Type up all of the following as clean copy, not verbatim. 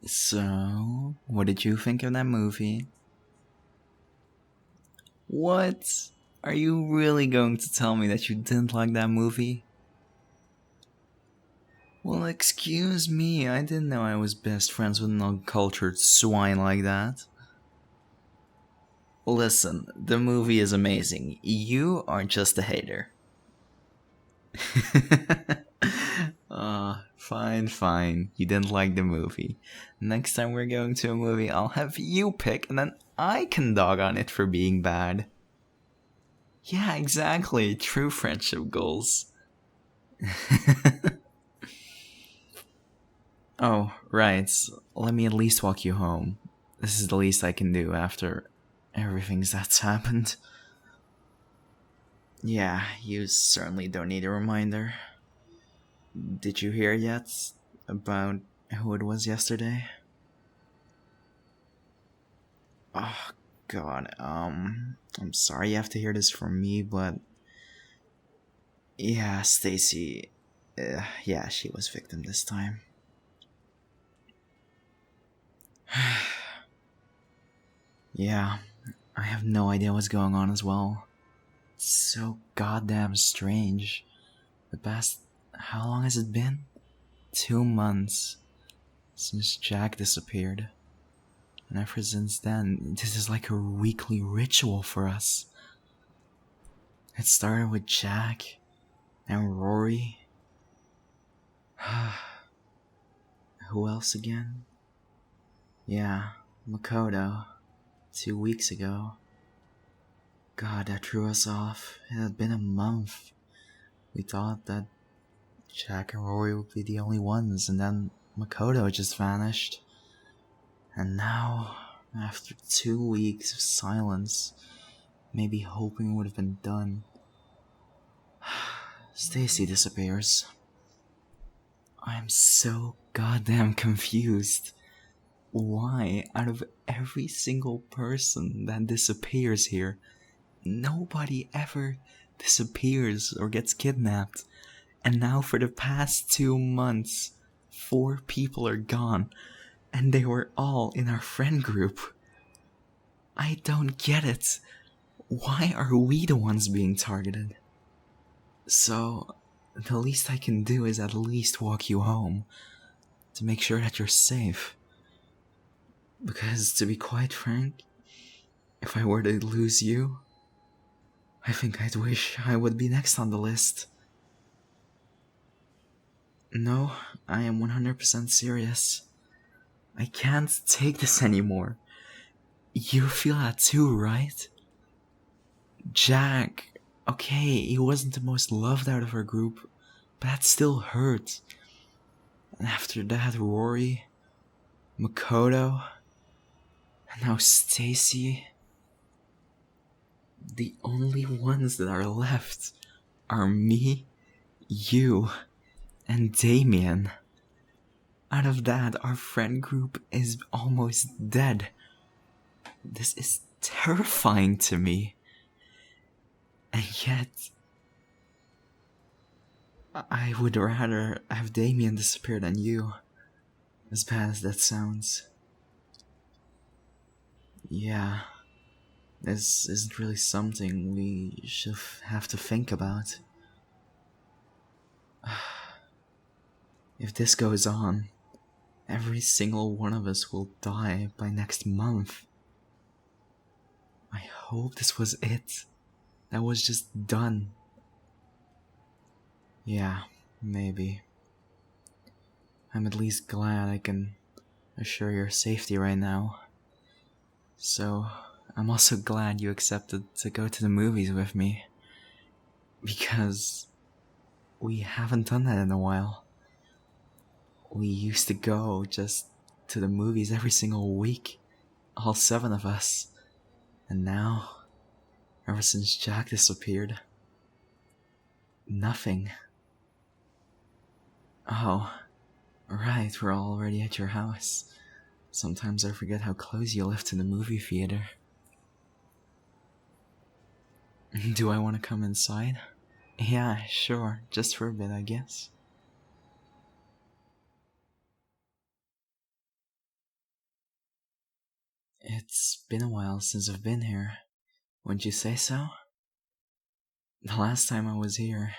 So, what did you think of that movie? What? Are you really going to tell me that you didn't like that movie? Well, excuse me, I didn't know I was best friends with an uncultured swine like that. Listen, the movie is amazing. You are just a hater. Fine, fine. You didn't like the movie. Next time we're going to a movie, I'll have you pick, and then I can dog on it for being bad. Yeah, exactly. True friendship goals. Oh, right. Let me at least walk you home. This is the least I can do after everything that's happened. Yeah, you certainly don't need a reminder. Did you hear yet about who it was yesterday? Oh, God. I'm sorry you have to hear this from me, but yeah, Stacy. Yeah, she was victim this time. Yeah, I have no idea what's going on as well. It's so goddamn strange. The past. How long has it been? 2 months since Jack disappeared. And ever since then, this is like a weekly ritual for us. It started with Jack and Rory. Who else again? Yeah, Makoto. 2 weeks ago. God, that threw us off. It had been a month. We thought that Jack and Rory would be the only ones, and then Makoto just vanished. And now, after 2 weeks of silence, maybe hoping it would have been done, Stacy disappears. I am so goddamn confused. Why, out of every single person that disappears here, nobody ever disappears or gets kidnapped? And now, for the past 2 months, 4 people are gone, and they were all in our friend group. I don't get it. Why are we the ones being targeted? So, the least I can do is at least walk you home to make sure that you're safe. Because, to be quite frank, if I were to lose you, I think I'd wish I would be next on the list. No, I am 100% serious. I can't take this anymore. You feel that too, right? Jack, okay, he wasn't the most loved out of our group, but that still hurt. And after that, Rory, Makoto, and now Stacy. The only ones that are left are me, you, and Damien. Out of that, our friend group is almost dead. This is terrifying to me. And yet, I would rather have Damien disappear than you. As bad as that sounds. Yeah, this isn't really something we should have to think about. If this goes on, every single one of us will die by next month. I hope this was it. That was just done. Yeah, maybe. I'm at least glad I can assure your safety right now. So, I'm also glad you accepted to go to the movies with me. Because we haven't done that in a while. We used to go just to the movies every single week. All 7 of us. And now, ever since Jack disappeared, nothing. Oh, right, we're already at your house. Sometimes I forget how close you live to the movie theater. Do I want to come inside? Yeah, sure, just for a bit, I guess. It's been a while since I've been here. Wouldn't you say so? The last time I was here,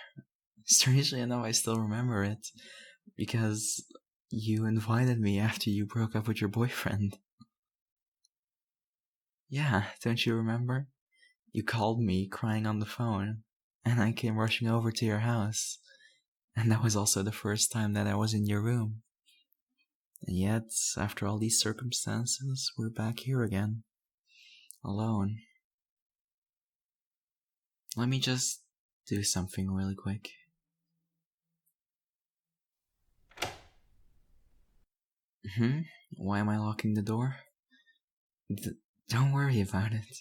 strangely enough, I still remember it, because you invited me after you broke up with your boyfriend. Yeah, don't you remember? You called me crying on the phone, and I came rushing over to your house. And that was also the first time that I was in your room. And yet, after all these circumstances, we're back here again. Alone. Let me just do something really quick. Why am I locking the door? Don't worry about it.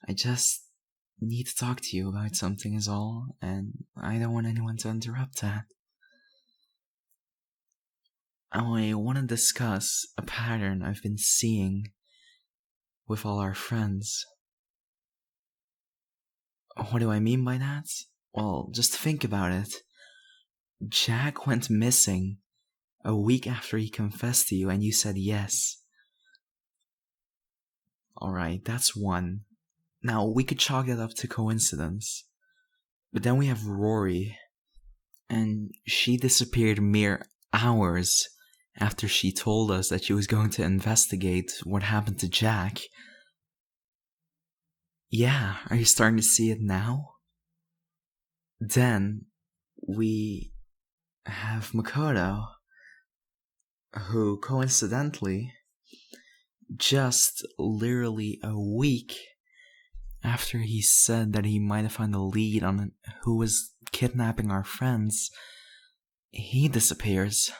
I just need to talk to you about something is all, and I don't want anyone to interrupt that. I want to discuss a pattern I've been seeing with all our friends. What do I mean by that? Well, just think about it. Jack went missing a week after he confessed to you and you said yes. Alright, that's one. Now, we could chalk that up to coincidence. But then we have Rory. And she disappeared mere hours after she told us that she was going to investigate what happened to Jack. Yeah, are you starting to see it now? Then, we have Makoto, who coincidentally, just literally a week after he said that he might have found a lead on who was kidnapping our friends, he disappears.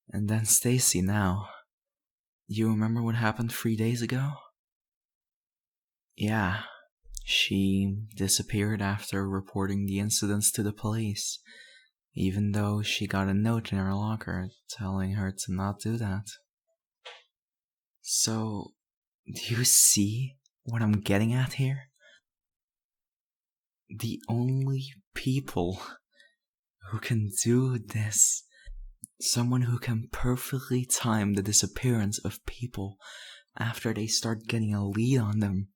And then Stacy now. You remember what happened 3 days ago? Yeah, she disappeared after reporting the incidents to the police, even though she got a note in her locker telling her to not do that. So, do you see what I'm getting at here? The only people who can do this, someone who can perfectly time the disappearance of people after they start getting a lead on them,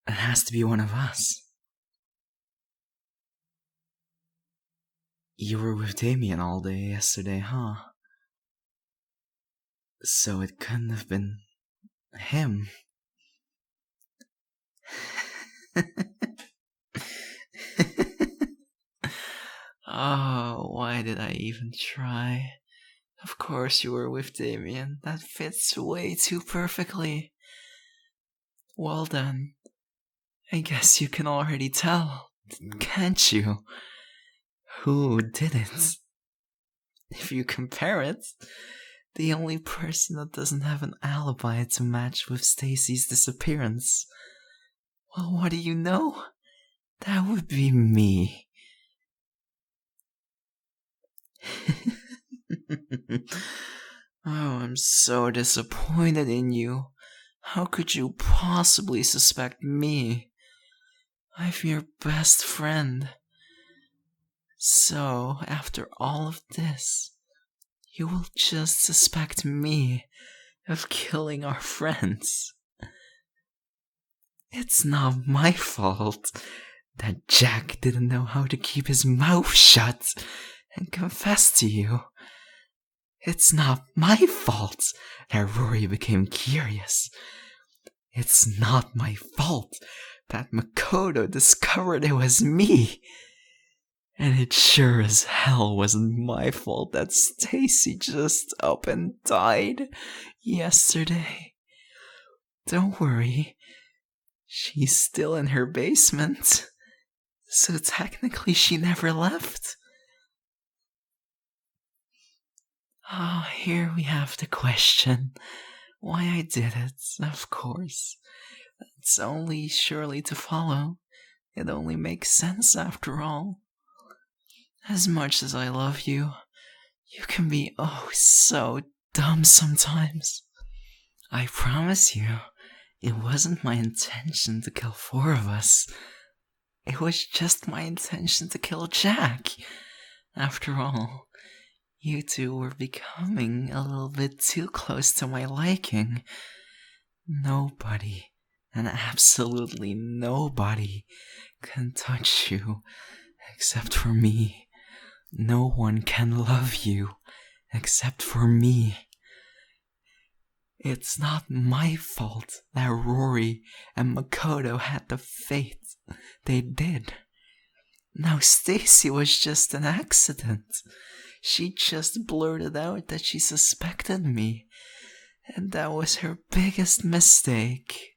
it has to be one of us. You were with Damien all day yesterday, huh? So it couldn't have been him. Oh, why did I even try? Of course you were with Damien. That fits way too perfectly. Well then, I guess you can already tell, can't you? Who did it? If you compare it, the only person that doesn't have an alibi to match with Stacy's disappearance, well, what do you know? That would be me. Oh, I'm so disappointed in you. How could you possibly suspect me? I'm your best friend. So, after all of this, you will just suspect me of killing our friends. It's not my fault that Jack didn't know how to keep his mouth shut and confess to you. It's not my fault that Rory became curious. It's not my fault that Makoto discovered it was me. And it sure as hell wasn't my fault that Stacy just up and died yesterday. Don't worry, she's still in her basement, so technically she never left. Oh, here we have the question. Why I did it, of course. It's only surely to follow. It only makes sense after all. As much as I love you, you can be oh so dumb sometimes. I promise you, it wasn't my intention to kill 4 of us. It was just my intention to kill Jack. After all, You two were becoming a little bit too close to my liking. Nobody, and absolutely nobody, can touch you except for me. No one can love you except for me. It's not my fault that Rory and Makoto had the fate they did. Now Stacy was just an accident. She just blurted out that she suspected me, and that was her biggest mistake.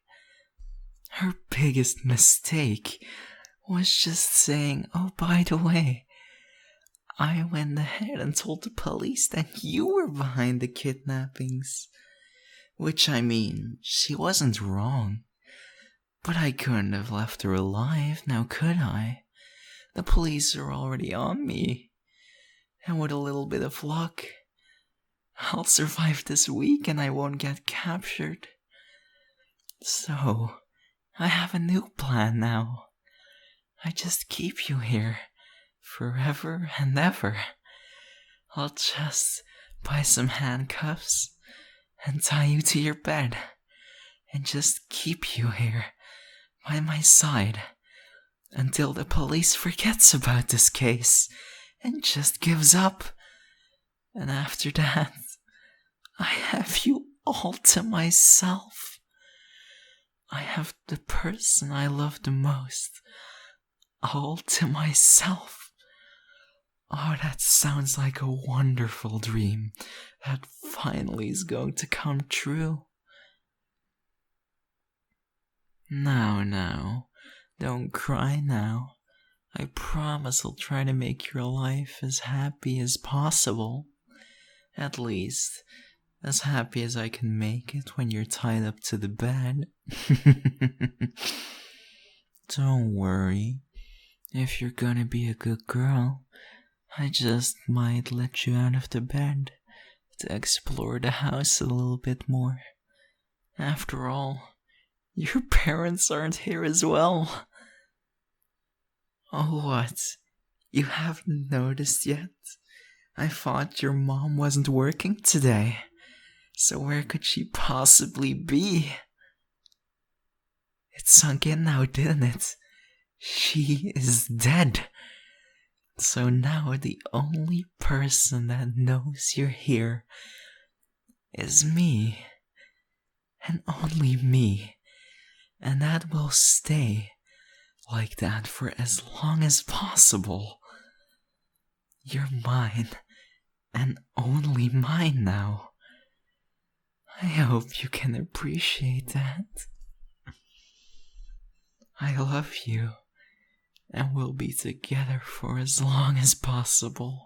Her biggest mistake was just saying, oh, by the way, I went ahead and told the police that you were behind the kidnappings. Which, I mean, she wasn't wrong. But I couldn't have left her alive, now could I? The police are already on me. And with a little bit of luck, I'll survive this week and I won't get captured. So, I have a new plan now. I just keep you here, forever and ever. I'll just buy some handcuffs and tie you to your bed, and just keep you here by my side until the police forgets about this case and just gives up. And after that, I have you all to myself. I have the person I love the most all to myself. Oh, that sounds like a wonderful dream that finally is going to come true. Now, don't cry now. I promise I'll try to make your life as happy as possible. At least, as happy as I can make it when you're tied up to the bed. Don't worry. If you're gonna be a good girl, I just might let you out of the bed to explore the house a little bit more. After all, your parents aren't here as well. Oh, what? You haven't noticed yet? I thought your mom wasn't working today. So where could she possibly be? It sunk in now, didn't it? She is dead. So now the only person that knows you're here is me. And only me. And that will stay like that for as long as possible. You're mine, and only mine now. I hope you can appreciate that. I love you, and we'll be together for as long as possible.